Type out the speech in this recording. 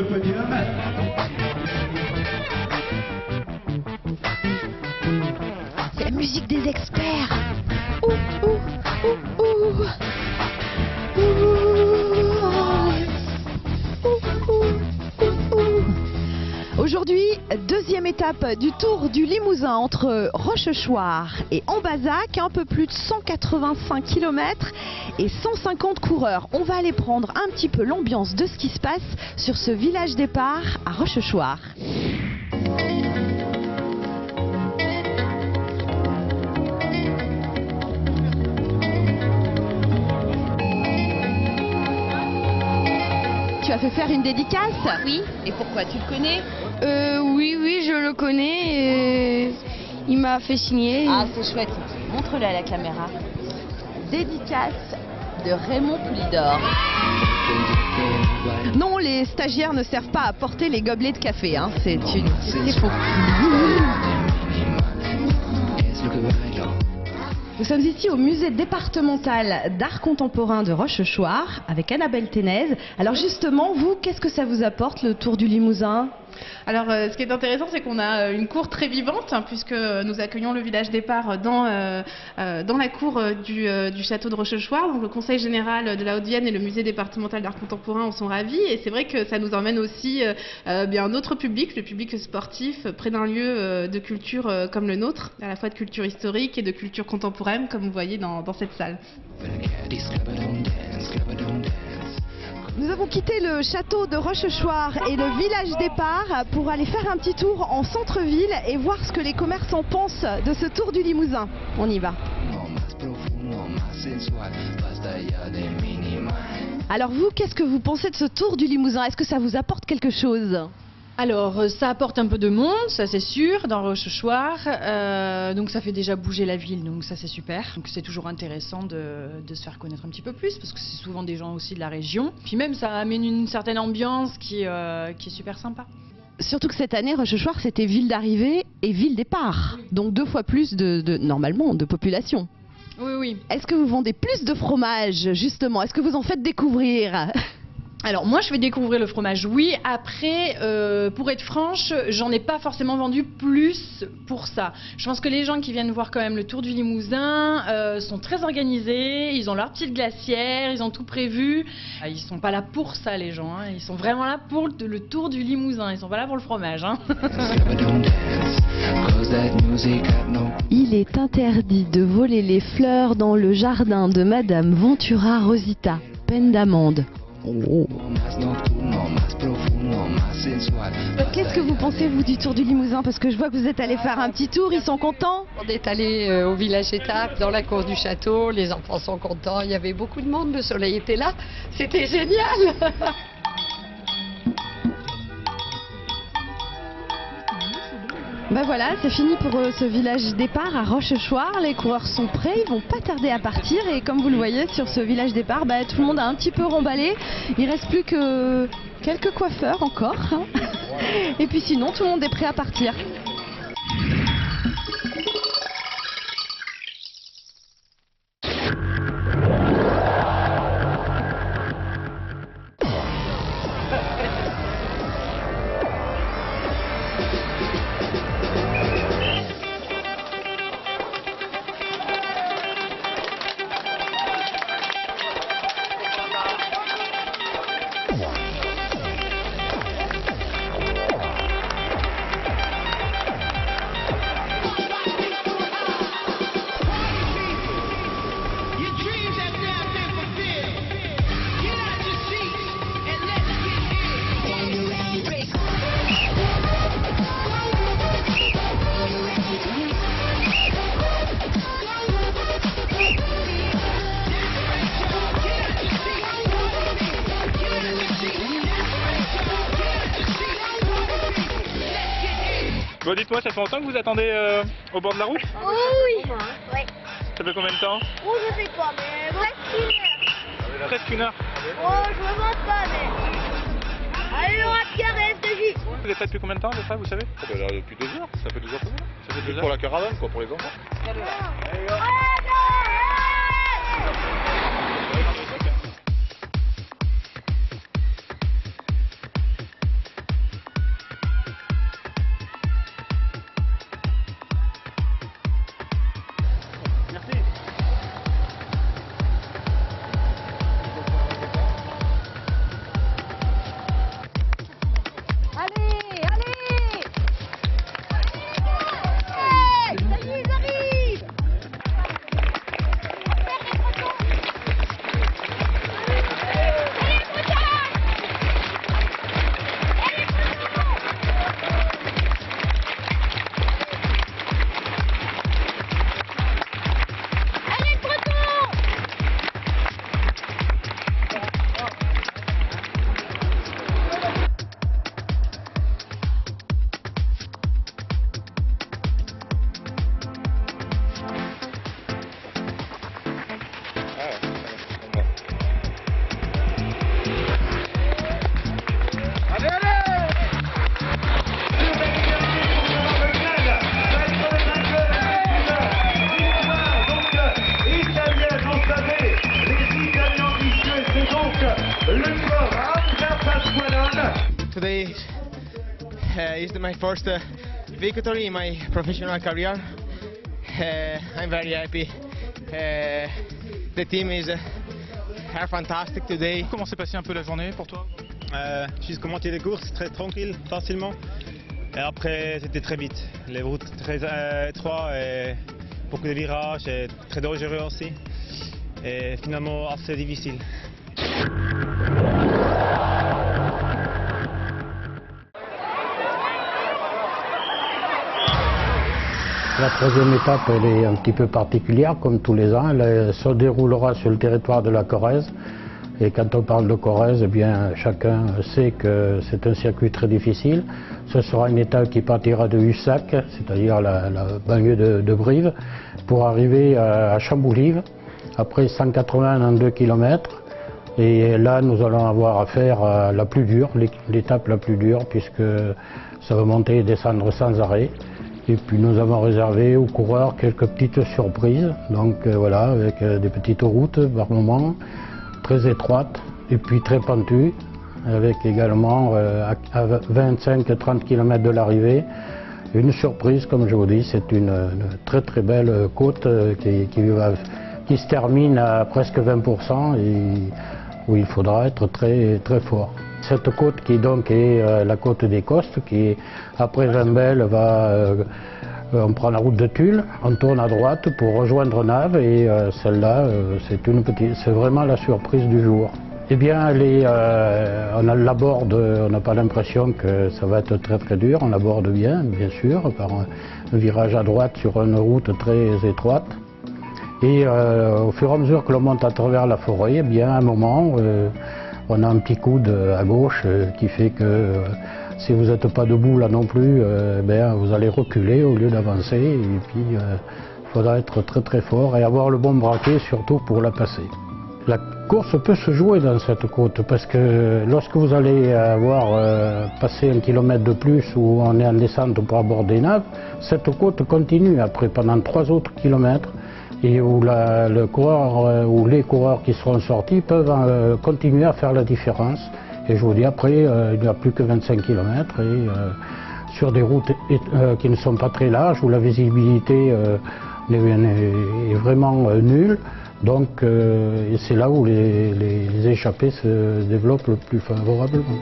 le podium. C'est la musique des experts. Ouh, ouh, ouh, ouh. Aujourd'hui, deuxième étape du Tour du Limousin entre Rochechouart et Ambazac, un peu plus de 185 km et 150 coureurs. On va aller prendre un petit peu l'ambiance de ce qui se passe sur ce village départ à Rochechouart. Tu as fait faire une dédicace? Oui. Et pourquoi? Tu le connais? Oui, je le connais et il m'a fait signer. Ah, c'est chouette. Montre-le à la caméra. Dédicace de Raymond Poulidor. Non, les stagiaires ne servent pas à porter les gobelets de café. Hein. C'est faux. Nous sommes ici au musée départemental d'art contemporain de Rochechouart avec Annabelle Ténez. Alors justement, vous, qu'est-ce que ça vous apporte le Tour du Limousin? Alors, ce qui est intéressant, c'est qu'on a une cour très vivante, hein, puisque nous accueillons le village départ dans la cour du château de Rochechouart. Donc, le Conseil général de la Haute-Vienne et le musée départemental d'art contemporain en sont ravis. Et c'est vrai que ça nous emmène aussi bien un autre public, le public sportif, près d'un lieu de culture comme le nôtre, à la fois de culture historique et de culture contemporaine, comme vous voyez dans cette salle. Nous avons quitté le château de Rochechouart et le village départ pour aller faire un petit tour en centre-ville et voir ce que les commerçants pensent de ce Tour du Limousin. On y va. Alors vous, qu'est-ce que vous pensez de ce Tour du Limousin? Est-ce que ça vous apporte quelque chose? Alors, ça apporte un peu de monde, ça c'est sûr, dans Rochechouart. Donc ça fait déjà bouger la ville, donc ça c'est super. Donc c'est toujours intéressant de se faire connaître un petit peu plus, parce que c'est souvent des gens aussi de la région. Puis même, ça amène une certaine ambiance qui est super sympa. Surtout que cette année, Rochechouart, c'était ville d'arrivée et ville départ. Oui. Donc 2 fois plus normalement, de population. Oui, oui. Est-ce que vous vendez plus de fromage, justement? Est-ce que vous en faites découvrir? Alors moi je fais découvrir le fromage, oui. Après, pour être franche, j'en ai pas forcément vendu plus pour ça. Je pense que les gens qui viennent voir quand même le Tour du Limousin sont très organisés, ils ont leur petite glacière, ils ont tout prévu. Ils sont pas là pour ça les gens, hein. Ils sont vraiment là pour le Tour du Limousin, ils sont pas là pour le fromage. Hein. Il est interdit de voler les fleurs dans le jardin de Madame Ventura Rosita, peine d'amende. Oh. Qu'est-ce que vous pensez, vous, du Tour du Limousin? Parce que je vois que vous êtes allé faire un petit tour, ils sont contents? On est allé au village étape, dans la cour du château, les enfants sont contents, il y avait beaucoup de monde, le soleil était là, c'était génial. Ben voilà, c'est fini pour ce village départ à Rochechouart. Les coureurs sont prêts, ils vont pas tarder à partir. Et comme vous le voyez sur ce village départ, tout le monde a un petit peu remballé. Il reste plus que quelques coiffeurs encore. Hein. Et puis sinon, tout le monde est prêt à partir. Bon, dites-moi, ça fait longtemps que vous attendez au bord de la route? Oui. Ouais. Ça fait combien de temps? Oh, je sais pas, mais presque 1 heure. Presque 1 heure. Oh, je me vante pas, mais... Allez, on va carré, STJ. Vous êtes là depuis combien de temps, à peu près, vous savez? Ça fait là depuis 2 heures. Ça fait 2 heures pour moi. Ça fait 2 heures pour la caravane, quoi, pour les enfants. It's my first victory in my professional career. I'm very happy. The team are fantastic today. Comment s'est passée un peu la journée pour toi? Jusqu'au moitié des courses, très tranquille, facilement. Et après, c'était très vite. Les routes très étroites, et beaucoup de virages, et très dangereux aussi. Et finalement, assez difficile. La troisième étape, elle est un petit peu particulière, comme tous les ans. Elle se déroulera sur le territoire de la Corrèze. Et quand on parle de Corrèze, eh bien, chacun sait que c'est un circuit très difficile. Ce sera une étape qui partira de Hussac, c'est-à-dire la banlieue de Brive, pour arriver à Chamboulive, après 182 km. Et là, nous allons avoir à faire la plus dure, l'étape la plus dure, puisque ça va monter et descendre sans arrêt. Et puis nous avons réservé aux coureurs quelques petites surprises, donc voilà, avec des petites routes par moment, très étroites et puis très pentues, avec également à 25-30 km de l'arrivée, une surprise, comme je vous dis, c'est une très très belle côte qui se termine à presque 20% et où il faudra être très très fort. Cette côte qui donc est la côte des Costes, qui après Vimbel on prend la route de Tulle, on tourne à droite pour rejoindre Naves et celle-là c'est vraiment la surprise du jour. Eh bien on l'aborde, on n'a pas l'impression que ça va être très très dur, on l'aborde bien sûr, par un virage à droite sur une route très étroite. Et au fur et à mesure que l'on monte à travers la forêt, eh bien à un moment on a un petit coude à gauche qui fait que si vous n'êtes pas debout là non plus, vous allez reculer au lieu d'avancer. Et puis il faudra être très très fort et avoir le bon braquet surtout pour la passer. La course peut se jouer dans cette côte parce que lorsque vous allez avoir passé 1 kilomètre de plus où on est en descente pour aborder Naves, cette côte continue après pendant 3 autres kilomètres. Et où le coureur ou les coureurs qui seront sortis peuvent continuer à faire la différence. Et je vous dis, après, il n'y a plus que 25 km et sur des routes qui ne sont pas très larges, où la visibilité est vraiment nulle. Donc c'est là où les échappées se développent le plus favorablement.